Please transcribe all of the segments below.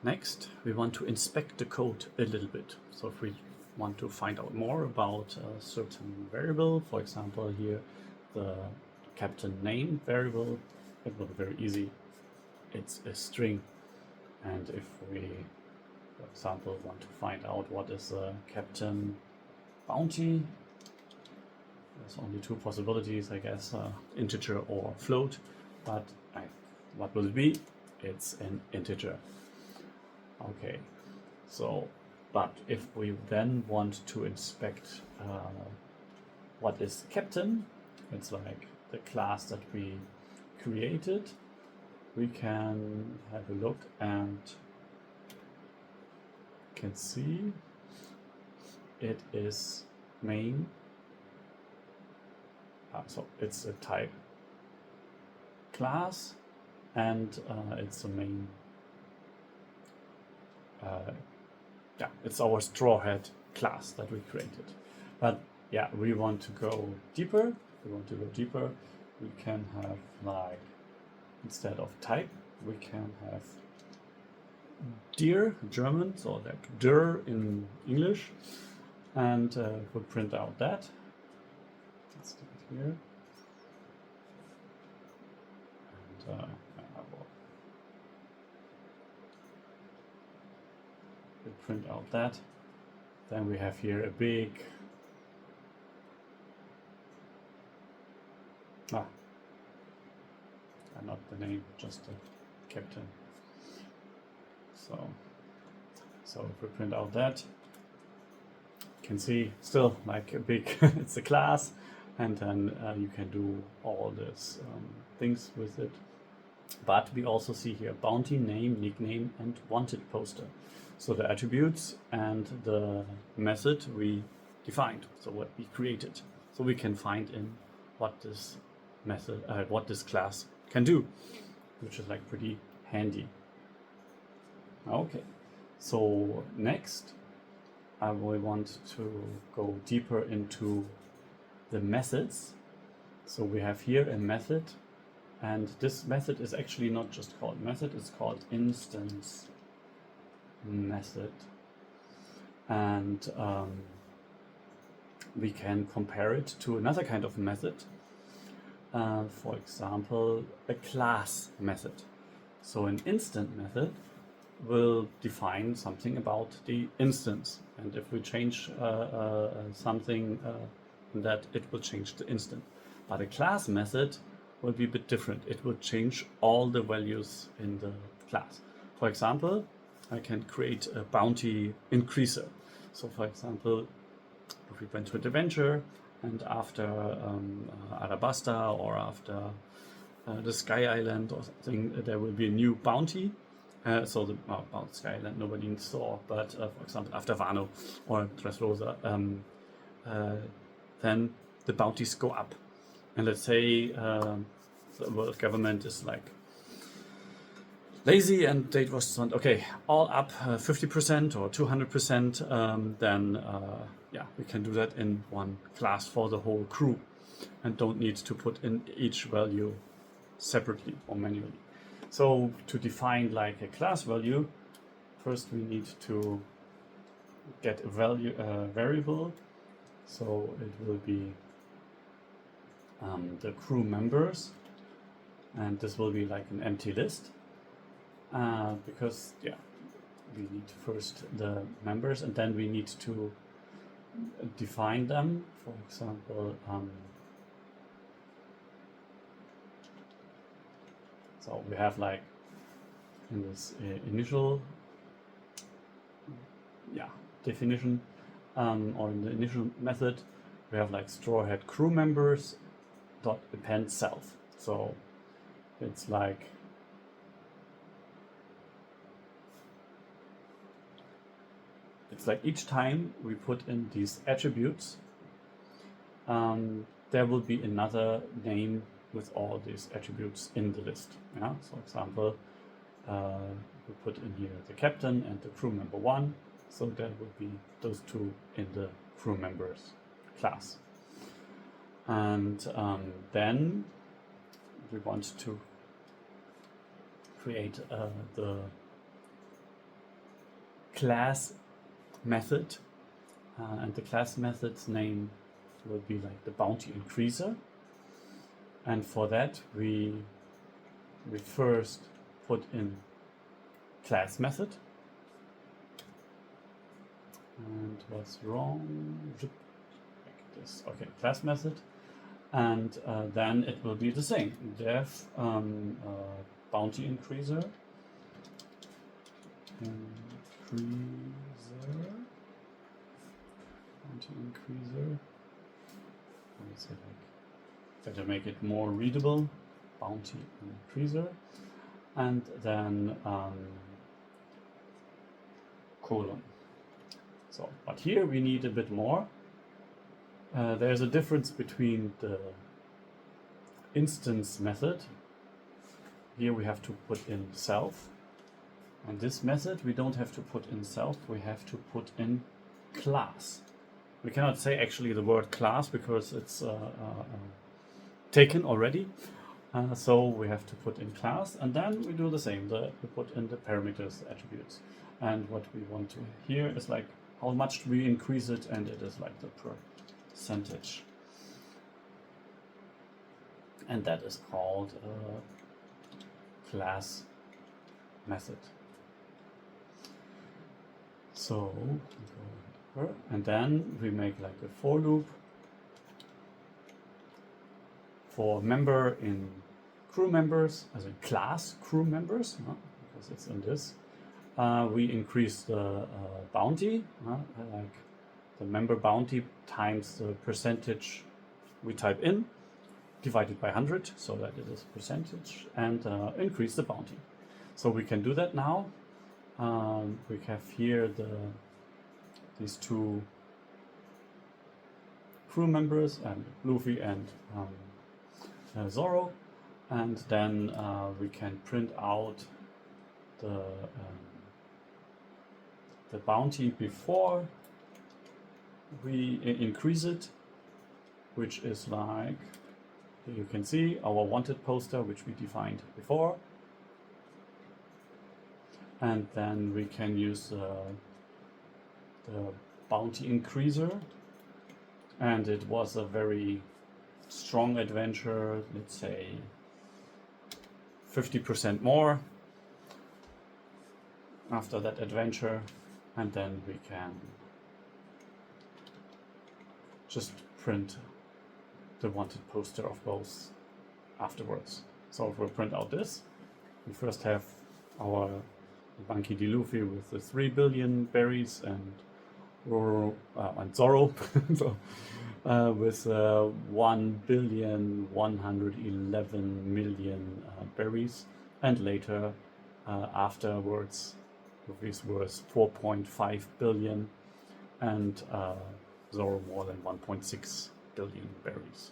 Next, we want to inspect the code a little bit. So if we want to find out more about a certain variable, for example, here the captain name variable, it will be very easy. It's a string. And if we, for example, want to find out what is a captain bounty, there's only two possibilities, I guess, integer or float, but what will it be? It's an integer. Okay, so, but if we then want to inspect what is captain, it's like the class that we created, we can have a look and can see it is main. So it's a type class, and it's a main. Yeah, it's our straw hat class that we created. But yeah, we want to go deeper. If we want to go deeper, we can have like, instead of type, we can have dir, German, so like dir in English, and we'll print out that. Let's do it here. And we'll print out that. Then we have here a big not the name, just the captain. So if we print out that, you can see still like a big, it's a class, and then you can do all these things with it. But we also see here bounty, name, nickname, and wanted poster. So the attributes and the method we defined, so what we created. So we can find in what this method, what this class can do, which is like pretty handy. Okay, so next I will want to go deeper into the methods. So we have here a method, and this method is actually not just called method, it's called instance method. And we can compare it to another kind of method, for example, a class method. So an instant method will define something about the instance, and if we change something that it will change the instant. But a class method will be a bit different. It will change all the values in the class. For example, I can create a bounty increaser. So for example, if we went to an adventure and after Arabasta or after the Sky Island or something, there will be a new bounty. So about Sky Island nobody saw, but for example after Wano or Dressrosa, then the bounties go up. And let's say the world government is like lazy and they was okay, all up 50% or 200%, then yeah, we can do that in one class for the whole crew and don't need to put in each value separately or manually. So to define like a class value, first we need to get a value variable. So it will be the crew members, and this will be like an empty list, because yeah, we need first the members and then we need to define them. For example, so we have like in this initial definition, or in the initial method, we have like straw hat crew members dot append self. So it's like each time we put in these attributes, there will be another name with all these attributes in the list. Yeah. So, for example, we put in here the captain and the crew member 1. So there would be those two in the crew members class. And then we want to create the class method, and the class method's name will be like the bounty increaser. And for that we first put in class method. And what's wrong? Like this. Okay, class method. And then it will be the same. Def bounty increaser. Bounty increaser. Let's say like better make it more readable. Bounty increaser. And then colon. So, but here we need a bit more. There's a difference between the instance method. Here we have to put in self. And this method we don't have to put in self, we have to put in class. We cannot say actually the word class because it's taken already. So we have to put in class, and then we do the same. We put in the parameters, the attributes. And what we want to here is like how much we increase it, and it is like the percentage. And that is called class method. So, and then we make like a for loop for member in crew members, as a class crew members, because it's in this. We increase the bounty, like the member bounty times the percentage we type in, divided by 100, so that it is percentage, and increase the bounty. So we can do that now. We have here these two crew members, and Luffy and Zoro, and then we can print out the bounty before we increase it, which is like, you can see our wanted poster, which we defined before. And then we can use the bounty increaser, and it was a very strong adventure, let's say 50% more after that adventure, and then we can just print the wanted poster of both afterwards. So if we'll print out this, we first have our Monkey D. Luffy with the 3 billion berries, and Zoro so, with 1,111,000,000 berries, and later afterwards Luffy's worth 4.5 billion, and Zoro more than 1.6 billion berries.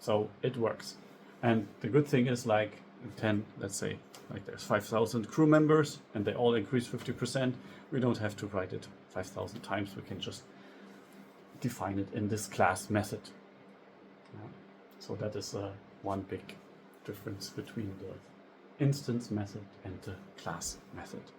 So it works. And the good thing is, like 10, let's say, like there's 5,000 crew members and they all increase 50%. We don't have to write it 5,000 times. We can just define it in this class method. So that is one big difference between the instance method and the class method.